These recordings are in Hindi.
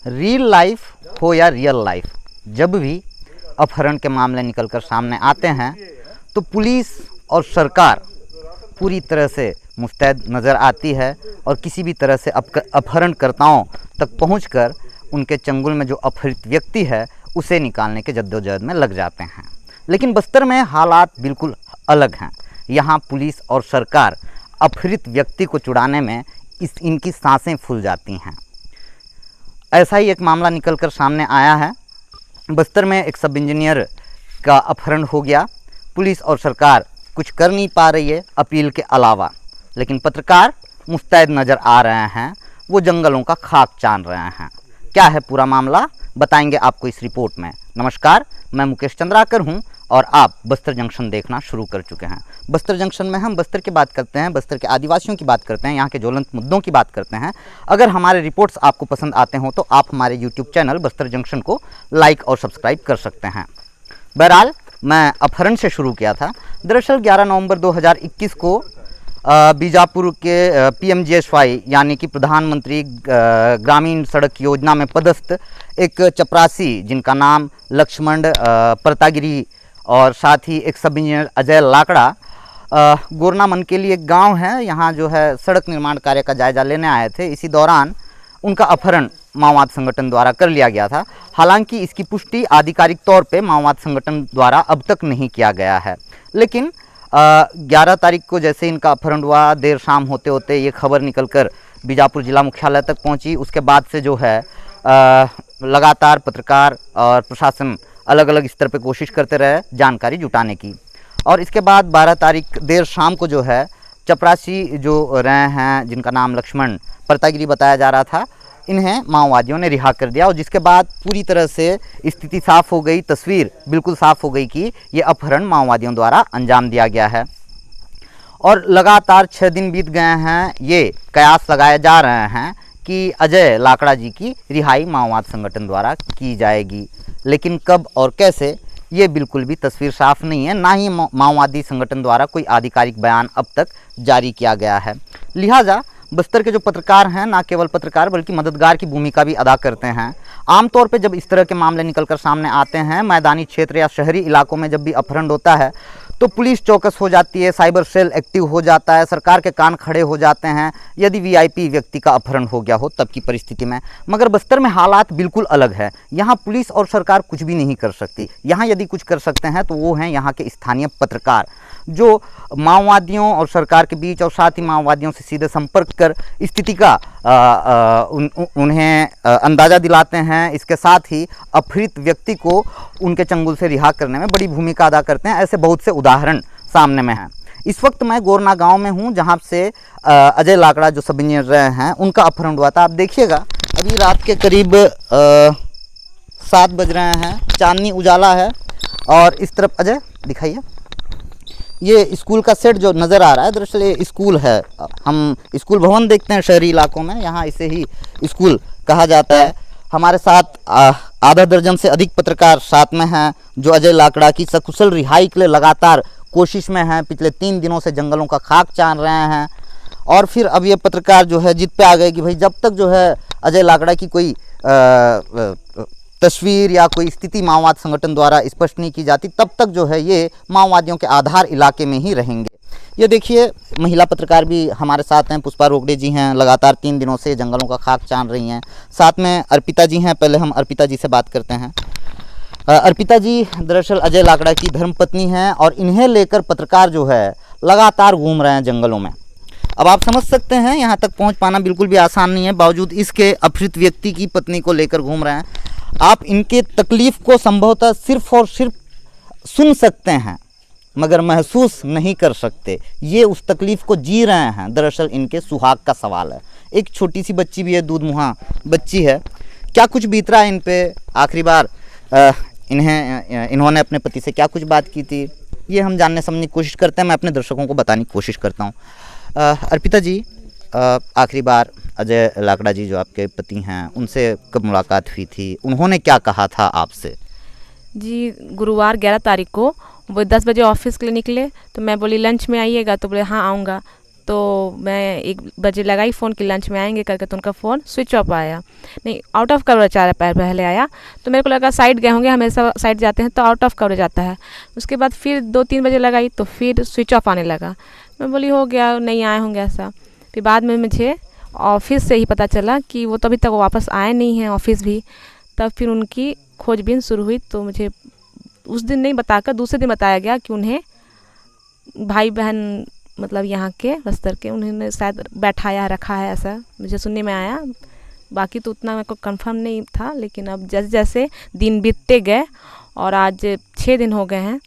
रियल लाइफ हो या रियल लाइफ, जब भी अपहरण के मामले निकलकर सामने आते हैं तो पुलिस और सरकार पूरी तरह से मुस्तैद नज़र आती है और किसी भी तरह से अपहरणकर्ताओं तक पहुंचकर उनके चंगुल में जो अपहरित व्यक्ति है उसे निकालने के जद्दोजहद में लग जाते हैं। लेकिन बस्तर में हालात बिल्कुल अलग हैं। यहाँ पुलिस और सरकार अपहरित व्यक्ति को छुड़ाने में इनकी सांसें फूल जाती हैं। ऐसा ही एक मामला निकलकर सामने आया है। बस्तर में एक सब इंजीनियर का अपहरण हो गया। पुलिस और सरकार कुछ कर नहीं पा रही है अपील के अलावा, लेकिन पत्रकार मुस्तैद नज़र आ रहे हैं, वो जंगलों का खाक छान रहे हैं। क्या है पूरा मामला, बताएंगे आपको इस रिपोर्ट में। नमस्कार, मैं मुकेश चंद्राकर हूं और आप बस्तर जंक्शन देखना शुरू कर चुके हैं। बस्तर जंक्शन में हम बस्तर की बात करते हैं, बस्तर के आदिवासियों की बात करते हैं, यहाँ के ज्वलंत मुद्दों की बात करते हैं। अगर हमारे रिपोर्ट्स आपको पसंद आते हों तो आप हमारे यूट्यूब चैनल बस्तर जंक्शन को लाइक और सब्सक्राइब कर सकते हैं। बहरहाल, मैं अपहरण से शुरू किया था। दरअसल 11 नवंबर 2021 को बीजापुर के PMGSY यानी कि प्रधानमंत्री ग्रामीण सड़क योजना में पदस्थ एक चपरासी जिनका नाम लक्ष्मण परतागिरी और साथ ही एक सब इंजीनियर अजय लाकड़ा गोरना मन के लिए एक गांव है, यहाँ जो है सड़क निर्माण कार्य का जायजा लेने आए थे। इसी दौरान उनका अपहरण माओवाद संगठन द्वारा कर लिया गया था। हालांकि इसकी पुष्टि आधिकारिक तौर पे माओवाद संगठन द्वारा अब तक नहीं किया गया है, लेकिन 11 तारीख को जैसे इनका अपहरण हुआ, देर शाम होते होते ये खबर निकलकर बीजापुर जिला मुख्यालय तक पहुंची। उसके बाद से जो है लगातार पत्रकार और प्रशासन अलग अलग स्तर पे कोशिश करते रहे जानकारी जुटाने की। और इसके बाद 12 तारीख देर शाम को जो है चपरासी जो रहे हैं जिनका नाम लक्ष्मण परतागिरी बताया जा रहा था, इन्हें माओवादियों ने रिहा कर दिया। और जिसके बाद पूरी तरह से स्थिति साफ हो गई, तस्वीर बिल्कुल साफ हो गई कि ये अपहरण माओवादियों द्वारा अंजाम दिया गया है। और लगातार 6 दिन बीत गए हैं, ये कयास लगाए जा रहे हैं कि अजय लाकड़ा जी की रिहाई माओवाद संगठन द्वारा की जाएगी, लेकिन कब और कैसे ये बिल्कुल भी तस्वीर साफ नहीं है। ना ही माओवादी संगठन द्वारा कोई आधिकारिक बयान अब तक जारी किया गया है। लिहाजा बस्तर के जो पत्रकार हैं, ना केवल पत्रकार बल्कि मददगार की भूमिका भी अदा करते हैं। आमतौर पे जब इस तरह के मामले निकलकर सामने आते हैं, मैदानी क्षेत्र या शहरी इलाकों में जब भी अपहरण होता है तो पुलिस चौकस हो जाती है, साइबर सेल एक्टिव हो जाता है, सरकार के कान खड़े हो जाते हैं यदि VIP व्यक्ति का अपहरण हो गया हो तब की परिस्थिति में। मगर बस्तर में हालात बिल्कुल अलग है। यहाँ पुलिस और सरकार कुछ भी नहीं कर सकती। यहाँ यदि कुछ कर सकते हैं तो वो हैं यहाँ के स्थानीय पत्रकार, जो माओवादियों और सरकार के बीच और साथ ही माओवादियों से सीधे संपर्क कर स्थिति का उन्हें अंदाज़ा दिलाते हैं। इसके साथ ही अपहरित व्यक्ति को उनके चंगुल से रिहा करने में बड़ी भूमिका अदा करते हैं। ऐसे बहुत से उदाहरण सामने में हैं। इस वक्त मैं गोरना गांव में हूं, जहां से अजय लाकड़ा जो सब इंजीनियर रहे हैं उनका अपहरण हुआ था। आप देखिएगा, अभी रात के करीब 7 बज रहे हैं, चांदनी उजाला है। और इस तरफ अजय दिखाइए, ये स्कूल का सेट जो नज़र आ रहा है, दरअसल ये स्कूल है। हम स्कूल भवन देखते हैं शहरी इलाकों में, यहाँ इसे ही स्कूल कहा जाता है। हमारे साथ आधा दर्जन से अधिक पत्रकार साथ में हैं, जो अजय लाकड़ा की सकुशल रिहाई के लिए लगातार कोशिश में हैं। पिछले 3 दिनों से जंगलों का खाक छान रहे हैं। और फिर अब ये पत्रकार जो है जिद पे आ गए कि भाई जब तक जो है अजय लाकड़ा की कोई तस्वीर या कोई स्थिति माओवाद संगठन द्वारा स्पष्ट नहीं की जाती, तब तक जो है ये माओवादियों के आधार इलाके में ही रहेंगे। ये देखिए, महिला पत्रकार भी हमारे साथ हैं, पुष्पा रोगड़े जी हैं, लगातार 3 दिनों से जंगलों का खाक छान रही हैं। साथ में अर्पिता जी हैं। पहले हम अर्पिता जी से बात करते हैं। अर्पिता जी दरअसल अजय लाकड़ा की धर्मपत्नी हैं और इन्हें लेकर पत्रकार जो है लगातार घूम रहे हैं जंगलों में। अब आप समझ सकते हैं यहाँ तक पहुँच पाना बिल्कुल भी आसान नहीं है, बावजूद इसके अपहरित व्यक्ति की पत्नी को लेकर घूम रहे हैं। आप इनके तकलीफ़ को संभवतः सिर्फ और सिर्फ सुन सकते हैं मगर महसूस नहीं कर सकते। ये उस तकलीफ़ को जी रहे हैं। दरअसल इनके सुहाग का सवाल है। एक छोटी सी बच्ची भी है, दूध मुहा बच्ची है। क्या कुछ बीत रहा है इन पे? आखिरी बार इन्होंने अपने पति से क्या कुछ बात की थी, ये हम जानने समझने की कोशिश करते हैं। मैं अपने दर्शकों को बताने की कोशिश करता हूँ। अर्पिता जी, आखिरी बार अजय लाकड़ा जी जो आपके पति हैं उनसे कब मुलाकात हुई थी? उन्होंने क्या कहा था आपसे? जी, गुरुवार 11 तारीख को वो 10 बजे ऑफिस के लिए निकले, तो मैं बोली लंच में आइएगा, तो बोले हाँ आऊँगा। तो मैं 1 बजे लगाई फ़ोन कि लंच में आएंगे करके, तो उनका फ़ोन स्विच ऑफ आया, नहीं आउट ऑफ कवरेज आ रहा, पहले आया। तो मेरे को लगा साइड गए होंगे, हमेशा साइड जाते हैं तो आउट ऑफ कवरेज आता है। उसके बाद फिर 2-3 बजे लगाई तो फिर स्विच ऑफ आने लगा। मैं बोली हो गया, नहीं आए होंगे ऐसा। फिर बाद में मुझे ऑफिस से ही पता चला कि वो तो अभी तक वापस आए नहीं हैं ऑफिस भी। तब फिर उनकी खोजबीन शुरू हुई, तो मुझे उस दिन नहीं बताकर दूसरे दिन बताया गया कि उन्हें भाई बहन मतलब यहाँ के बस्तर के उन्होंने शायद बैठाया रखा है, ऐसा मुझे सुनने में आया। बाकी तो उतना मेरे को कंफर्म नहीं था, लेकिन अब जैसे जैसे दिन बीतते गए और आज 6 दिन हो गए हैं,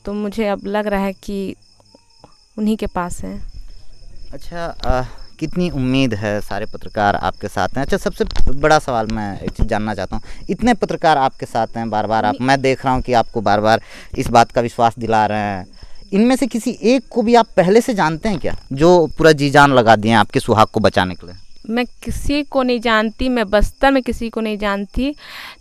तो मुझे अब लग रहा है कि उन्हीं के पास है। अच्छा, कितनी उम्मीद है? सारे पत्रकार आपके साथ हैं। अच्छा, सबसे बड़ा सवाल मैं एक चीज़ जानना चाहता हूँ, इतने पत्रकार आपके साथ हैं, बार बार आप, मैं देख रहा हूँ कि आपको बार बार इस बात का विश्वास दिला रहे हैं, इनमें से किसी एक को भी आप पहले से जानते हैं क्या, जो पूरा जी जान लगा दिए आपके सुहाग को बचाने के लिए? मैं किसी को नहीं जानती, मैं बस्तर में किसी को नहीं जानती,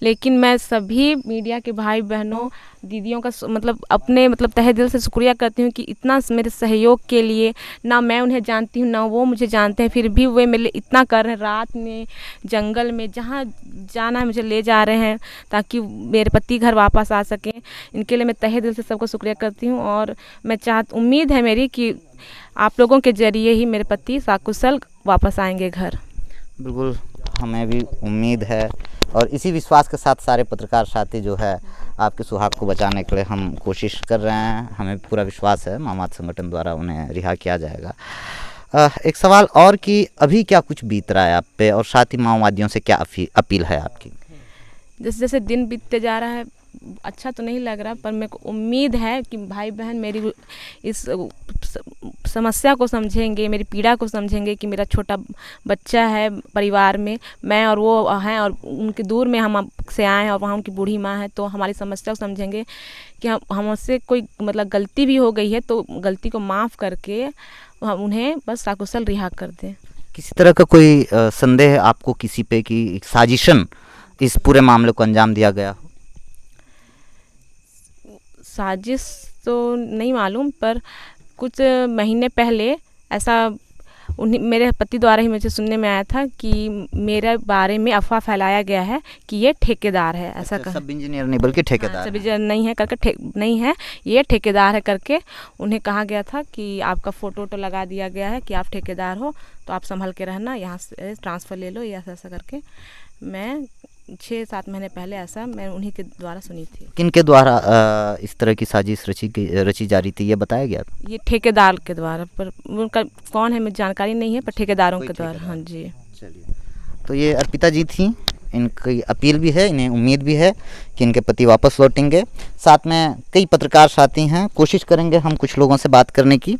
लेकिन मैं सभी मीडिया के भाई बहनों दीदियों का मतलब अपने मतलब तहे दिल से शुक्रिया करती हूँ कि इतना मेरे सहयोग के लिए। ना मैं उन्हें जानती हूँ ना वो मुझे जानते हैं, फिर भी वे मेरे लिए इतना कर रहे हैं। रात में जंगल में जहाँ जाना है मुझे ले जा रहे हैं ताकि मेरे पति घर वापस आ सकें। इनके लिए मैं तहे दिल से सबको शुक्रिया करती हूँ, और मैं उम्मीद है मेरी कि आप लोगों के ज़रिए ही मेरे पति सकुशल वापस आएंगे घर। बिल्कुल, हमें भी उम्मीद है, और इसी विश्वास के साथ सारे पत्रकार साथी जो है आपके सुहाग को बचाने के लिए हम कोशिश कर रहे हैं। हमें पूरा विश्वास है माओवाद संगठन द्वारा उन्हें रिहा किया जाएगा। एक सवाल और कि अभी क्या कुछ बीत रहा है आप पे, और साथ ही माओवादियों से क्या अपील है आपकी? जैसे जैसे दिन बीतते जा रहा है, अच्छा तो नहीं लग रहा, पर मेरे को उम्मीद है कि भाई बहन मेरी इस समस्या को समझेंगे, मेरी पीड़ा को समझेंगे कि मेरा छोटा बच्चा है परिवार में, मैं और वो हैं, और उनके दूर में हम से आए हैं और वहाँ उनकी बूढ़ी माँ है, तो हमारी समस्या को समझेंगे कि हमसे कोई मतलब गलती भी हो गई है तो गलती को माफ़ करके हम उन्हें बस सकुशल रिहा कर दें। किसी तरह का कोई संदेह आपको किसी पे कि साजिशन इस पूरे मामले को अंजाम दिया गया? साजिश तो नहीं मालूम, पर कुछ महीने पहले ऐसा मेरे पति द्वारा ही मुझे सुनने में आया था कि मेरे बारे में अफवाह फैलाया गया है कि ये ठेकेदार है, ऐसा कहा। सब इंजीनियर नहीं बल्कि ठेकेदार। सब इंजीनियर नहीं है करके नहीं है, ये ठेकेदार है करके उन्हें कहा गया था कि आपका फ़ोटो लगा दिया गया है कि आप ठेकेदार हो, तो आप संभल के रहना, यहाँ से ट्रांसफ़र ले लो, या ऐसा करके। मैं 6-7 महीने पहले ऐसा मैं उन्हीं के द्वारा सुनी थी। किनके द्वारा इस तरह की साजिश रची जा रही थी, ये बताया गया? ये ठेकेदार के द्वारा, पर उनका कौन है मुझे जानकारी नहीं है, पर ठेकेदारों के द्वारा। हाँ जी। चलिए, तो ये अर्पिता जी थी, इनकी अपील भी है, इन्हें उम्मीद भी है कि इनके पति वापस लौटेंगे। साथ में कई पत्रकार साथी हैं, कोशिश करेंगे हम कुछ लोगों से बात करने की।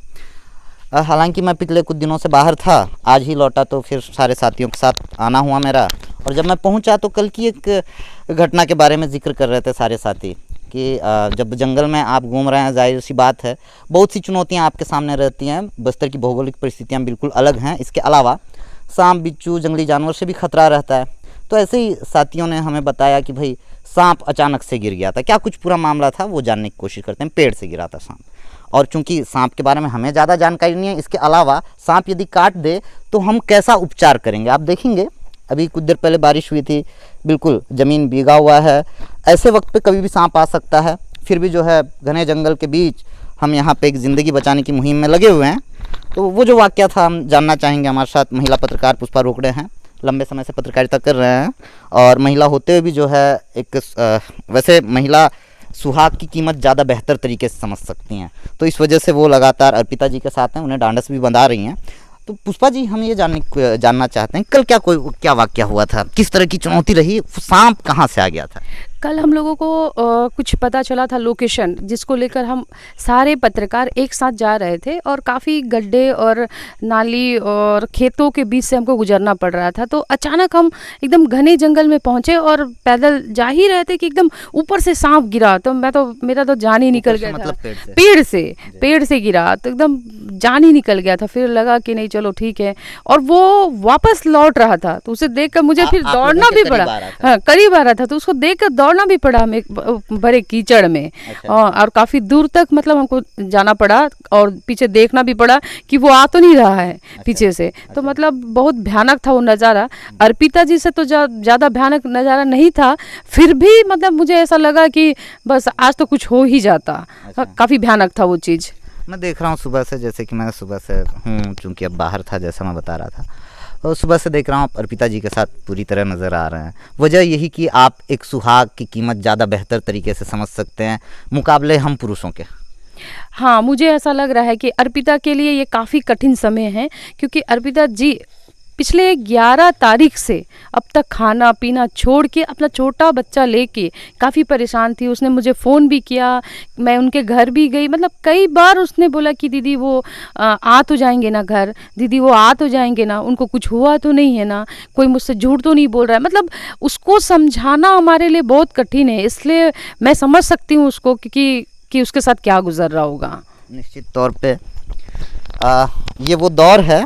हालांकि मैं पिछले कुछ दिनों से बाहर था, आज ही लौटा तो फिर सारे साथियों के साथ आना हुआ मेरा। और जब मैं पहुंचा तो कल की एक घटना के बारे में जिक्र कर रहे थे सारे साथी कि जब जंगल में आप घूम रहे हैं, जाहिर सी बात है बहुत सी चुनौतियां आपके सामने रहती हैं। बस्तर की भौगोलिक परिस्थितियां बिल्कुल अलग हैं। इसके अलावा सांप, बिच्छू, जंगली जानवर से भी खतरा रहता है। तो ऐसे ही साथियों ने हमें बताया कि भाई सांप अचानक से गिर गया था। क्या कुछ पूरा मामला था वो जानने की कोशिश करते हैं। पेड़ से गिरा था सांप, और चूंकि सांप के बारे में हमें ज़्यादा जानकारी नहीं है, इसके अलावा सांप यदि काट दे तो हम कैसा उपचार करेंगे आप देखेंगे। अभी कुछ देर पहले बारिश हुई थी, बिल्कुल ज़मीन भीगा हुआ है, ऐसे वक्त पे कभी भी सांप आ सकता है। फिर भी जो है घने जंगल के बीच हम यहाँ पे एक ज़िंदगी बचाने की मुहिम में लगे हुए हैं। तो वो जो वाक़या था हम जानना चाहेंगे। हमारे साथ महिला पत्रकार पुष्पा रोकड़े हैं, लंबे समय से पत्रकारिता कर रहे हैं, और महिला होते हुए भी जो है एक वैसे महिला सुहाग की कीमत ज़्यादा बेहतर तरीके से समझ सकती हैं, तो इस वजह से वो लगातार अर्पिता जी के साथ हैं, उन्हें ढांढस भी बंधा रही हैं। तो पुष्पा जी, हम ये जानना चाहते हैं, कल क्या वाक़या हुआ था, किस तरह की चुनौती रही, सांप कहाँ से आ गया था? कल हम लोगों को कुछ पता चला था लोकेशन, जिसको लेकर हम सारे पत्रकार एक साथ जा रहे थे, और काफ़ी गड्ढे और नाली और खेतों के बीच से हमको गुजरना पड़ रहा था। तो अचानक हम एकदम घने जंगल में पहुंचे और पैदल जा ही रहे थे कि एकदम ऊपर से सांप गिरा। तो मेरा तो जान ही निकल गया था। मतलब पेड़ से गिरा, तो एकदम जान ही निकल गया था। फिर लगा कि नहीं चलो ठीक है, और वो वापस लौट रहा था, तो उसे देखकर मुझे फिर आप दौड़ना लोगों के भी करीब पड़ा। आ रहा था। हाँ, करीब आ रहा था, तो उसको देखकर दौड़ना भी पड़ा हमें बड़े कीचड़ में। अच्छा। और काफ़ी दूर तक मतलब हमको जाना पड़ा, और पीछे देखना भी पड़ा कि वो आ तो नहीं रहा है पीछे से। तो मतलब बहुत भयानक था वो नज़ारा। अर्पिता जी से तो ज़्यादा भयानक नज़ारा नहीं था, फिर भी मतलब मुझे ऐसा लगा कि बस आज तो कुछ हो ही जाता। अच्छा। काफ़ी भयानक था वो चीज़। मैं देख रहा हूँ सुबह से, जैसे कि मैं सुबह से हूँ, चूँकि अब बाहर था जैसा मैं बता रहा था, और सुबह से देख रहा हूँ आप अर्पिता जी के साथ पूरी तरह नज़र आ रहे हैं। वजह यही कि आप एक सुहाग की कीमत ज़्यादा बेहतर तरीके से समझ सकते हैं मुकाबले हम पुरुषों के। हाँ, मुझे ऐसा लग रहा है कि अर्पिता के लिए ये काफ़ी कठिन समय है, क्योंकि अर्पिता जी पिछले 11 तारीख से अब तक खाना पीना छोड़ के अपना छोटा बच्चा लेके काफ़ी परेशान थी। उसने मुझे फ़ोन भी किया, मैं उनके घर भी गई, मतलब कई बार उसने बोला कि दीदी वो आ तो जाएंगे ना घर, दीदी वो आ तो जाएंगे ना, उनको कुछ हुआ तो नहीं है ना, कोई मुझसे झूठ तो नहीं बोल रहा है। मतलब उसको समझाना हमारे लिए बहुत कठिन है, इसलिए मैं समझ सकती हूँ उसको कि उसके साथ क्या गुजर रहा होगा। निश्चित तौर पे ये वो दौर है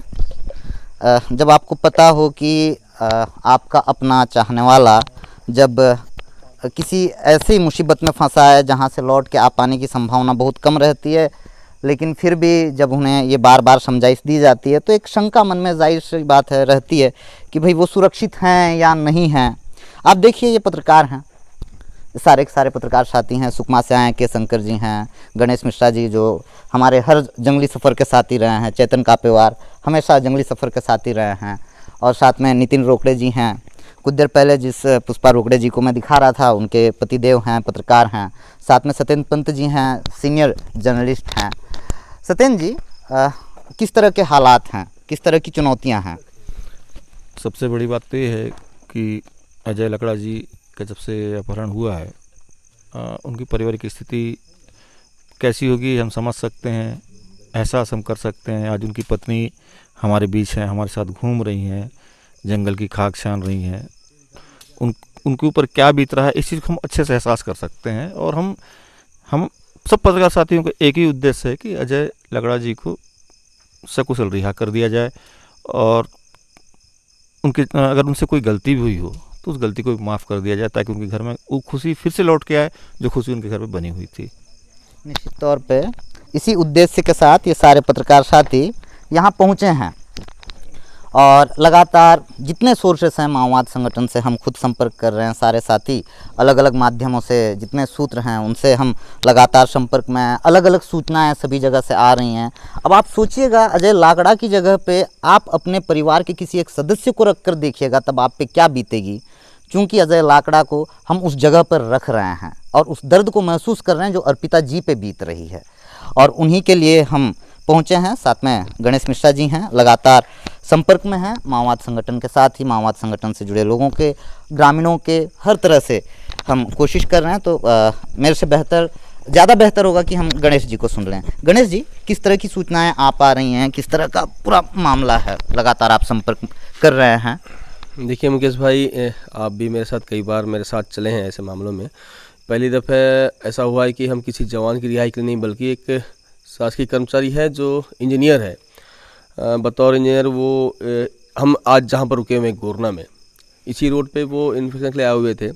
जब आपको पता हो कि आपका अपना चाहने वाला जब किसी ऐसी मुसीबत में फंसा है जहां से लौट के आ पाने की संभावना बहुत कम रहती है, लेकिन फिर भी जब उन्हें ये बार बार समझाइश दी जाती है तो एक शंका मन में जाहिर सी बात है रहती है कि भाई वो सुरक्षित हैं या नहीं हैं। आप देखिए ये पत्रकार हैं, सारे के सारे पत्रकार साथी हैं, सुकमा से आए के शंकर जी हैं, गणेश मिश्रा जी जो हमारे हर जंगली सफ़र के साथी रहे हैं, चेतन कापेवार हमेशा जंगली सफ़र के साथी रहे हैं, और साथ में नितिन रोकड़े जी हैं। कुछ देर पहले जिस पुष्पा रोकड़े जी को मैं दिखा रहा था उनके पतिदेव हैं, पत्रकार हैं। साथ में सत्येंद्र पंत जी हैं, सीनियर जर्नलिस्ट हैं। सत्येंद्र जी, किस तरह के हालात हैं, किस तरह की चुनौतियाँ हैं? सबसे बड़ी बात तो ये है कि अजय लकड़ा जी का जब से अपहरण हुआ है, उनकी पारिवारिक स्थिति कैसी होगी हम समझ सकते हैं, एहसास हम कर सकते हैं। आज उनकी पत्नी हमारे बीच हैं, हमारे साथ घूम रही हैं, जंगल की खाक छान रही हैं। उनके ऊपर क्या बीत रहा है इस चीज़ को हम अच्छे से एहसास कर सकते हैं। और हम सब पत्रकार साथियों का एक ही उद्देश्य है कि अजय लकड़ा जी को सकुशल रिहा कर दिया जाए, और उनके अगर उनसे कोई गलती भी हुई हो तो उस गलती को माफ़ कर दिया जाए, ताकि उनके घर में वो खुशी फिर से लौट के आए जो खुशी उनके घर में बनी हुई थी। निश्चित तौर पे इसी उद्देश्य के साथ ये सारे पत्रकार साथी यहाँ पहुँचे हैं, और लगातार जितने सोर्सेस हैं माओवाद संगठन से हम खुद संपर्क कर रहे हैं। सारे साथी अलग अलग माध्यमों से, जितने सूत्र हैं उनसे हम लगातार संपर्क में, अलग अलग सूचनाएं सभी जगह से आ रही हैं। अब आप सोचिएगा अजय लाकड़ा की जगह पे आप अपने परिवार के किसी एक सदस्य को रख कर देखिएगा, तब आप पे क्या बीतेगी। चूँकि अजय लाकड़ा को हम उस जगह पर रख रहे हैं और उस दर्द को महसूस कर रहे हैं जो अर्पिता जी पे बीत रही है, और उन्हीं के लिए हम पहुँचे हैं। साथ में गणेश मिश्रा जी हैं, लगातार संपर्क में हैं माओवाद संगठन के साथ ही, माओवाद संगठन से जुड़े लोगों के, ग्रामीणों के, हर तरह से हम कोशिश कर रहे हैं। तो मेरे से ज़्यादा बेहतर होगा कि हम गणेश जी को सुन लें। गणेश जी, किस तरह की सूचनाएं आप आ रही हैं, किस तरह का पूरा मामला है, लगातार आप संपर्क कर रहे हैं? देखिए मुकेश भाई, आप भी मेरे साथ कई बार मेरे साथ चले हैं ऐसे मामलों में। पहली दफ़े ऐसा हुआ है कि हम किसी जवान की रिहाई के लिए नहीं, बल्कि एक शासकीय कर्मचारी है जो इंजीनियर है, बतौर इंजीनियर वो हम आज जहाँ पर रुके हुए गोरना में, इसी रोड पे वो इन्फेक्शन के लिए आए हुए थे।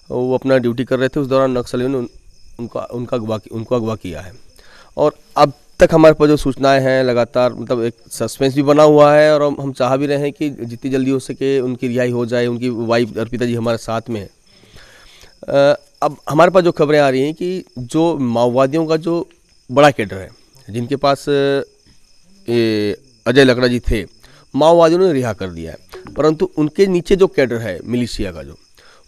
वो अपना ड्यूटी कर रहे थे, उस दौरान नक्सलियों ने उनको अगवा किया है। और अब तक हमारे पास जो सूचनाएं हैं लगातार, मतलब एक सस्पेंस भी बना हुआ है, और हम चाह भी रहे हैं कि जितनी जल्दी हो सके उनकी रिहाई हो जाए। उनकी वाइफ अर्पिता जी हमारे साथ में है। अब हमारे पास जो खबरें आ रही हैं कि जो माओवादियों का जो बड़ा कैडर है, जिनके पास अजय लकड़ा जी थे, माओवादियों ने रिहा कर दिया है, परंतु उनके नीचे जो कैडर है मिलिशिया का जो,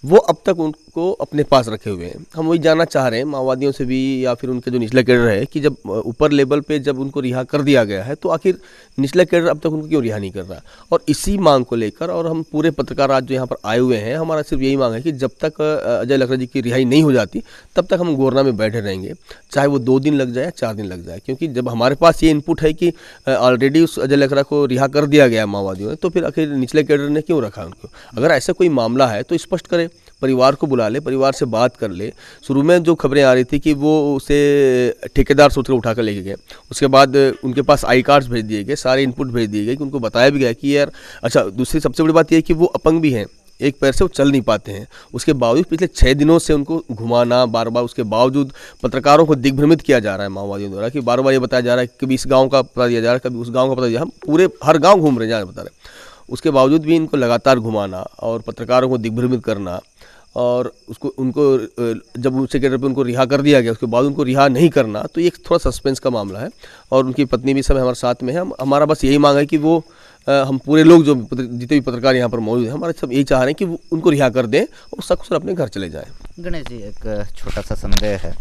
वो अब तक उनको अपने पास रखे हुए हैं। हम वही जानना चाह रहे हैं माओवादियों से भी, या फिर उनके जो निचला कैडर है, कि जब ऊपर लेवल पे जब उनको रिहा कर दिया गया है तो आखिर निचला कैडर अब तक उनको क्यों रिहा नहीं कर रहा। और इसी मांग को लेकर, और हम पूरे पत्रकार आज जो यहाँ पर आए हुए हैं, हमारा सिर्फ यही मांग है कि जब तक अजय लकड़ा जी की रिहाई नहीं हो जाती तब तक हम गोरना में बैठे रहेंगे, चाहे वो 2 दिन लग जाए, 4 दिन लग जाए। क्योंकि जब हमारे पास ये इनपुट है कि ऑलरेडी उस अजय लकड़ा को रिहा कर दिया गया है माओवादियों ने, तो फिर आखिर निचले कैडर ने क्यों रखा उनको। अगर ऐसा कोई मामला है तो स्पष्ट करें, परिवार को बुला ले, परिवार से बात कर ले। शुरू में जो खबरें आ रही थी कि वो उसे ठेकेदार सोच कर उठा कर लेके गए, उसके बाद उनके पास आई कार्ड्स भेज दिए गए, सारे इनपुट भेज दिए गए कि उनको बताया भी गया कि यार अच्छा। दूसरी सबसे बड़ी बात यह है कि वो अपंग भी हैं, एक पैर से वो चल नहीं पाते हैं। उसके बावजूद पिछले 6 दिनों से उनको घुमाना बार बार, उसके बावजूद पत्रकारों को दिग्भ्रमित किया जा रहा है माओवादियों द्वारा कि बार बार ये बताया जा रहा है कि कभी इस गांव का पता दिया जा रहा है, कभी उस गांव का पता दिया, हम पूरे हर गांव घूम रहे हैं बता रहे। उसके बावजूद भी इनको लगातार घुमाना और पत्रकारों को दिग्भ्रमित करना, और उनको जब उनसे कह रहे उनको रिहा कर दिया गया, उसके बाद उनको रिहा नहीं करना, तो ये एक थोड़ा सस्पेंस का मामला है। और उनकी पत्नी भी सब हमारे साथ में है। हमारा बस यही मांग है कि वो हम पूरे लोग जो जितने भी पत्रकार यहाँ पर मौजूद हैं, हमारे सब यही चाह रहे हैं कि वो उनको रिहा कर दें और सकुशल अपने घर चले जाएं। गणेश जी, एक छोटा सा संदेह है,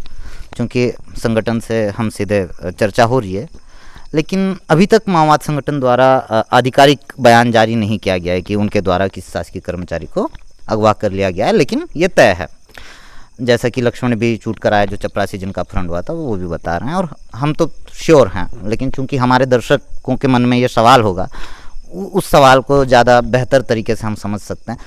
क्योंकि संगठन से हम सीधे चर्चा हो रही है, लेकिन अभी तक माओवाद संगठन द्वारा आधिकारिक बयान जारी नहीं किया गया है कि उनके द्वारा किसी शासकीय कर्मचारी को अगवा कर लिया गया है, लेकिन ये तय है, जैसा कि लक्ष्मण भी चूट कराया जो चपरासी जिनका अपहरण हुआ था वो भी बता रहे हैं, और हम तो श्योर हैं, लेकिन चूंकि हमारे दर्शकों के मन में ये सवाल होगा, उस सवाल को ज़्यादा बेहतर तरीके से हम समझ सकते हैं,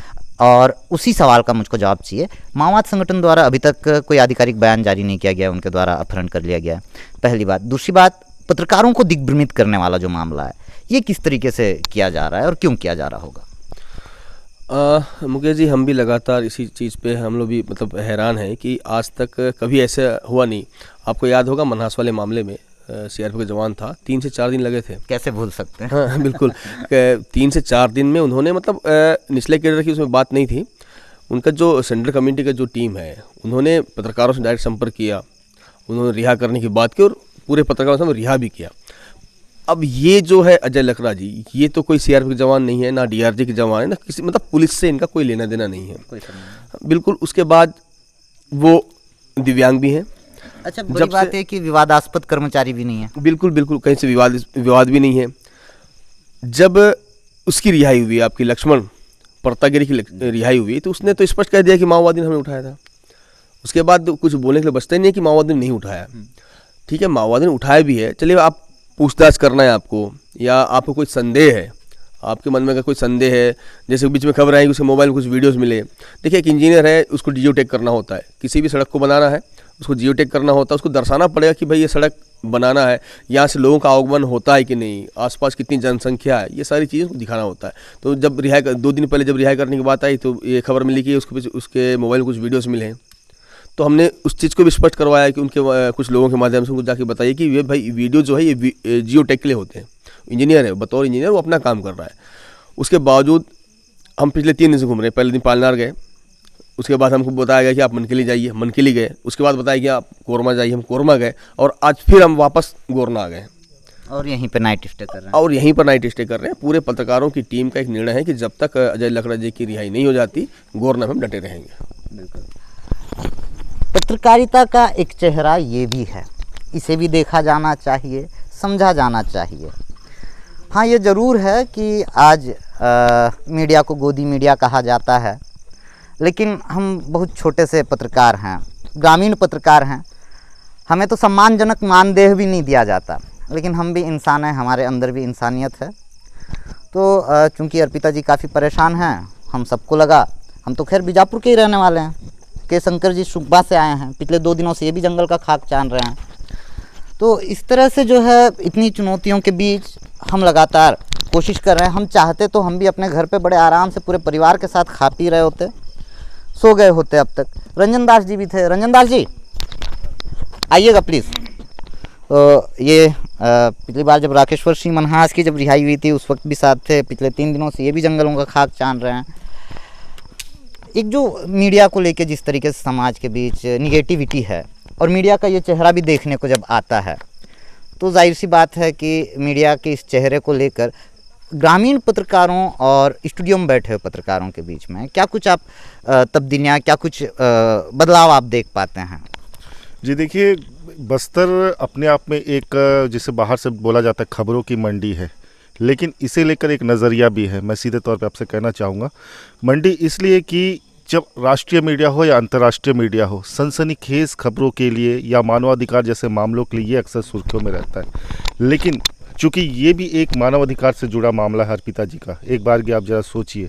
और उसी सवाल का मुझको जवाब चाहिए। माओवाद संगठन द्वारा अभी तक कोई आधिकारिक बयान जारी नहीं किया गया, उनके द्वारा अपहरण कर लिया गया है, पहली बात। दूसरी बात, पत्रकारों को दिग्भ्रमित करने वाला जो मामला है, ये किस तरीके से किया जा रहा है और क्यों किया जा रहा होगा? मुकेश जी, हम भी लगातार इसी चीज़ पे हम लोग भी मतलब हैरान हैं कि आज तक कभी ऐसा हुआ नहीं। आपको याद होगा मनहास वाले मामले में सीआरपीएफ का जवान था, 3 से 4 दिन लगे थे। कैसे भूल सकते हैं? हाँ बिल्कुल। 3 से 4 दिन में उन्होंने मतलब निचले कैडर की उसमें बात नहीं थी, उनका जो सेंट्रल कम्युनिटी का जो टीम है उन्होंने पत्रकारों से डायरेक्ट संपर्क किया, उन्होंने रिहा करने की बात की और पूरे पत्रकारों से रिहा भी किया। अब ये जो है अजय लकड़ा जी, ये तो कोई सीआरपीएफ के जवान नहीं है, ना डीआरजी के जवान है, ना किसी मतलब पुलिस से इनका कोई लेना देना नहीं है बिल्कुल। उसके बाद वो दिव्यांग भी हैं। अच्छा, बड़ी बात है कि विवादास्पद कर्मचारी भी नहीं है। बिल्कुल बिल्कुल, कहीं से विवाद भी नहीं है। जब उसकी रिहाई हुई, आपकी लक्ष्मण परतागिरी की रिहाई हुई, तो उसने तो स्पष्ट कह दिया कि माओवादी ने हमें उठाया था। उसके बाद कुछ बोलने के लिए बचता ही नहीं है कि माओवादी ने नहीं उठाया। ठीक है, माओवादी ने उठाया भी है, चलिए आप पूछताछ करना है आपको, या आपको कोई संदेह है, आपके मन में अगर कोई संदेह है, जैसे बीच में खबर आई कि उसके मोबाइल में कुछ वीडियोस मिले। देखिए, एक इंजीनियर है, उसको जियो टैग करना होता है, किसी भी सड़क को बनाना है उसको जियो टैग करना होता है, उसको दर्शाना पड़ेगा कि भाई ये सड़क बनाना है, यहाँ से लोगों का आवागमन होता है कि नहीं, आसपास कितनी जनसंख्या है, ये सारी चीज़ें दिखाना होता है। तो जब 2 दिन पहले जब रिहाई करने की बात आई तो ये खबर मिली कि उसके मोबाइल में कुछ वीडियोज़ मिले हैं। तो हमने उस चीज़ को भी स्पष्ट करवाया कि उनके कुछ लोगों के माध्यम से उनको जाके बताइए कि ये भाई वीडियो जो है ये जियो टैग के लिए होते हैं। इंजीनियर है, बतौर इंजीनियर वो अपना काम कर रहा है। उसके बावजूद हम पिछले 3 दिन से घूम रहे हैं। पहले दिन पालनार गए, उसके बाद हमको बताया गया कि आप मनकेली जाइए, मनकेली गए। उसके बाद बताया गया आप कोरमा जाइए, हम कोरमा गए, और आज फिर हम वापस गोरना आ गए और यहीं पे नाइट स्टे कर रहे हैं। और यहीं पर नाइट स्टे कर रहे हैं। पूरे पत्रकारों की टीम का एक निर्णय है कि जब तक अजय लकड़ा जी की रिहाई नहीं हो जाती, गोरना में हम डटे रहेंगे। बिल्कुल। पत्रकारिता का एक चेहरा ये भी है, इसे भी देखा जाना चाहिए, समझा जाना चाहिए। हाँ, ये ज़रूर है कि आज मीडिया को गोदी मीडिया कहा जाता है, लेकिन हम बहुत छोटे से पत्रकार हैं, ग्रामीण पत्रकार हैं, हमें तो सम्मानजनक मानदेय भी नहीं दिया जाता, लेकिन हम भी इंसान हैं, हमारे अंदर भी इंसानियत है। तो चूँकि अर्पिता जी काफ़ी परेशान हैं, हम सबको लगा, हम तो खैर बीजापुर के ही रहने वाले हैं, के शंकर जी सुकमा से आए हैं, पिछले 2 दिनों से ये भी जंगल का खाक छान रहे हैं। तो इस तरह से जो है इतनी चुनौतियों के बीच हम लगातार कोशिश कर रहे हैं। हम चाहते तो हम भी अपने घर पे बड़े आराम से पूरे परिवार के साथ खा पी रहे होते, सो गए होते अब तक। रंजन दास जी भी थे, रंजन दास जी आइएगा प्लीज़। तो ये पिछली बार जब राकेश्वर सिंह मनहास की जब रिहाई हुई थी उस वक्त भी साथ थे, पिछले 3 दिनों से ये भी जंगलों का खाक छान रहे हैं। एक जो मीडिया को लेके जिस तरीके से समाज के बीच निगेटिविटी है, और मीडिया का ये चेहरा भी देखने को जब आता है, तो जाहिर सी बात है कि मीडिया के इस चेहरे को लेकर ग्रामीण पत्रकारों और स्टूडियो में बैठे हुए पत्रकारों के बीच में क्या कुछ आप तब्दीलियाँ, क्या कुछ बदलाव आप देख पाते हैं? जी देखिए, बस्तर अपने आप में एक जिसे बाहर से बोला जाता है खबरों की मंडी है, लेकिन इसे लेकर एक नज़रिया भी है। मैं सीधे तौर पे आपसे कहना चाहूँगा, मंडी इसलिए कि जब राष्ट्रीय मीडिया हो या अंतर्राष्ट्रीय मीडिया हो, सनसनीखेज खबरों के लिए या मानवाधिकार जैसे मामलों के लिए ये अक्सर सुर्खियों में रहता है। लेकिन चूँकि ये भी एक मानवाधिकार से जुड़ा मामला है अर्पिता जी का, एक बार की आप ज़रा सोचिए,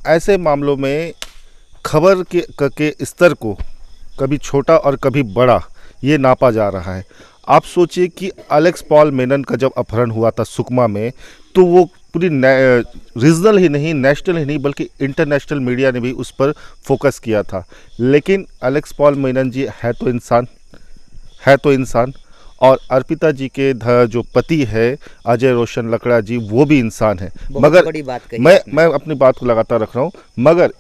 ऐसे मामलों में खबर के स्तर को कभी छोटा और कभी बड़ा ये नापा जा रहा है। आप सोचिए कि एलेक्स पॉल मेनन का जब अपहरण हुआ था सुकमा में, तो वो पूरी रीजनल ही नहीं, नेशनल ही नहीं, बल्कि इंटरनेशनल मीडिया ने भी उस पर फोकस किया था। लेकिन एलेक्स पॉल मेनन जी है तो इंसान, और अर्पिता जी के जो पति है अजय रोशन लकड़ा जी, वो भी इंसान है। मगर बड़ी बात कही मैं अपनी बात को लगातार रख रहा हूँ, मगर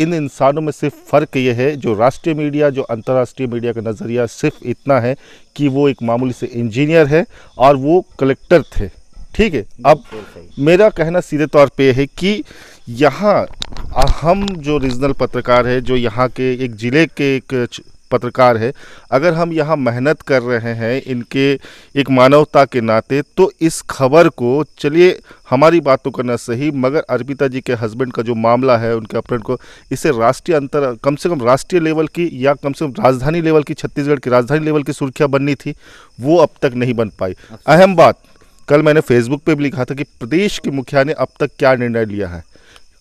इन इंसानों में सिर्फ फ़र्क ये है, जो राष्ट्रीय मीडिया, जो अंतर्राष्ट्रीय मीडिया का नज़रिया सिर्फ इतना है कि वो एक मामूली से इंजीनियर है और वो कलेक्टर थे। ठीक है, अब मेरा कहना सीधे तौर पे है कि यहाँ हम जो रीजनल पत्रकार है, जो यहाँ के एक ज़िले के एक पत्रकार है, अगर हम यहाँ मेहनत कर रहे हैं इनके एक मानवता के नाते, तो इस खबर को, चलिए हमारी बात तो करना सही, मगर अर्पिता जी के हस्बैंड का जो मामला है, उनके अपहरण को, इसे राष्ट्रीय कम से कम राष्ट्रीय लेवल की या कम से कम राजधानी लेवल की, छत्तीसगढ़ की राजधानी लेवल की सुर्खियाँ बननी थी, वो अब तक नहीं बन पाई। अहम बात, कल मैंने फेसबुक पे भी लिखा था कि प्रदेश के मुखिया ने अब तक क्या निर्णय लिया है।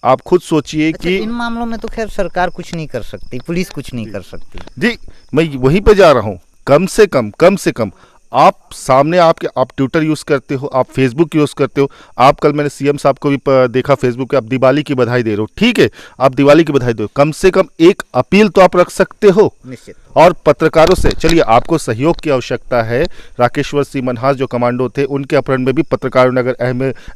आप खुद सोचिए कि इन मामलों में तो खैर सरकार कुछ नहीं कर सकती, पुलिस कुछ नहीं कर सकती। जी, मैं वहीं पे जा रहा हूँ। कम से कम आप सामने आप ट्विटर यूज़ करते हो, आप फेसबुक यूज़ करते हो, आप कल मैंने सीएम साहब को भी देखा फेसबुक पे, आप दिवाली की बधाई दे रहे हो, ठीक है, आप दिवाली की बधाई दो, कम से कम एक अपील तो आप रख सकते हो। निश्चित। और पत्रकारों से, चलिए आपको सहयोग की आवश्यकता है, राकेश्वर सिंह मनहास जो कमांडो थे, उनके अपहरण में भी पत्रकारों ने अगर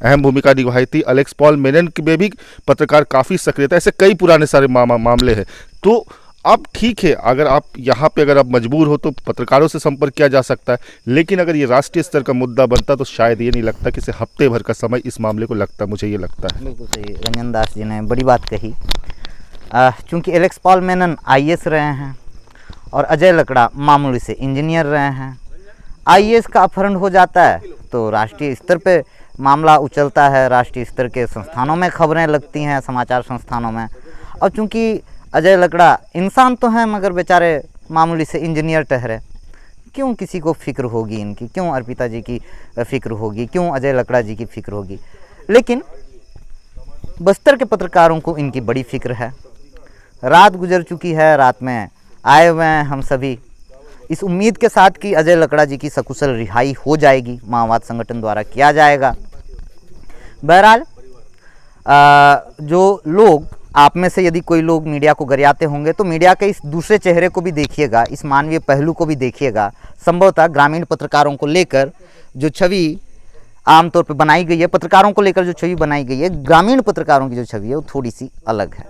अहम भूमिका निभाई थी। एलेक्स पॉल मेनन में भी पत्रकार काफ़ी सक्रिय था। ऐसे कई पुराने सारे मामले हैं। तो अब ठीक है, अगर आप यहाँ पे अगर आप मजबूर हो तो पत्रकारों से संपर्क किया जा सकता है, लेकिन अगर ये राष्ट्रीय स्तर का मुद्दा बनता तो शायद ये नहीं लगता कि इसे हफ्ते भर का समय इस मामले को लगता, मुझे ये लगता है। बिल्कुल सही, रंजन दास जी ने बड़ी बात कही। चूँकि एलेक्स पॉल मेनन IAS रहे हैं और अजय लकड़ा मामूली से इंजीनियर रहे हैं, IAS का अपहरण हो जाता है तो राष्ट्रीय स्तर पे मामला उछलता है, राष्ट्रीय स्तर के संस्थानों में खबरें लगती हैं, समाचार संस्थानों में। और चूँकि अजय लकड़ा इंसान तो हैं मगर बेचारे मामूली से इंजीनियर ठहरे, क्यों किसी को फ़िक्र होगी इनकी, क्यों अर्पिता जी की फ़िक्र होगी, क्यों अजय लकड़ा जी की फ़िक्र होगी। लेकिन बस्तर के पत्रकारों को इनकी बड़ी फ़िक्र है। रात गुजर चुकी है, रात में आए हुए हैं हम सभी इस उम्मीद के साथ कि अजय लकड़ा जी की सकुशल रिहाई हो जाएगी, माओवाद संगठन द्वारा किया जाएगा। बहरहाल जो लोग, आप में से यदि कोई लोग मीडिया को गरियाते होंगे तो मीडिया के इस दूसरे चेहरे को भी देखिएगा, इस मानवीय पहलू को भी देखिएगा। संभवतः ग्रामीण पत्रकारों को लेकर जो छवि आमतौर पर बनाई गई है, पत्रकारों को लेकर जो छवि बनाई गई है, ग्रामीण पत्रकारों की जो छवि है वो थोड़ी सी अलग है।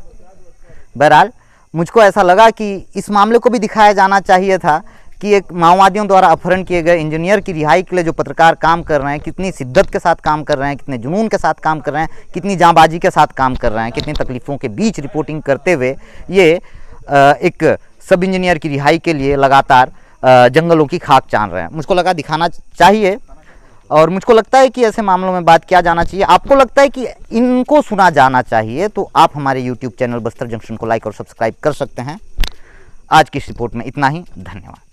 बहरहाल मुझको ऐसा लगा कि इस मामले को भी दिखाया जाना चाहिए था कि एक माओवादियों द्वारा अपहरण किए गए इंजीनियर की रिहाई के लिए जो पत्रकार काम कर रहे हैं, कितनी शिद्दत के साथ काम कर रहे हैं, कितने जुनून के साथ काम कर रहे हैं, कितनी जांबाजी के साथ काम कर रहे हैं, कितनी तकलीफ़ों के बीच रिपोर्टिंग करते हुए ये एक सब इंजीनियर की रिहाई के लिए लगातार जंगलों की खाक छान रहे हैं। मुझको लगा दिखाना चाहिए और मुझको लगता है कि ऐसे मामलों में बात किया जाना चाहिए। आपको लगता है कि इनको सुना जाना चाहिए तो आप हमारे YouTube चैनल बस्तर जंक्शन को लाइक और सब्सक्राइब कर सकते हैं। आज की इस रिपोर्ट में इतना ही, धन्यवाद।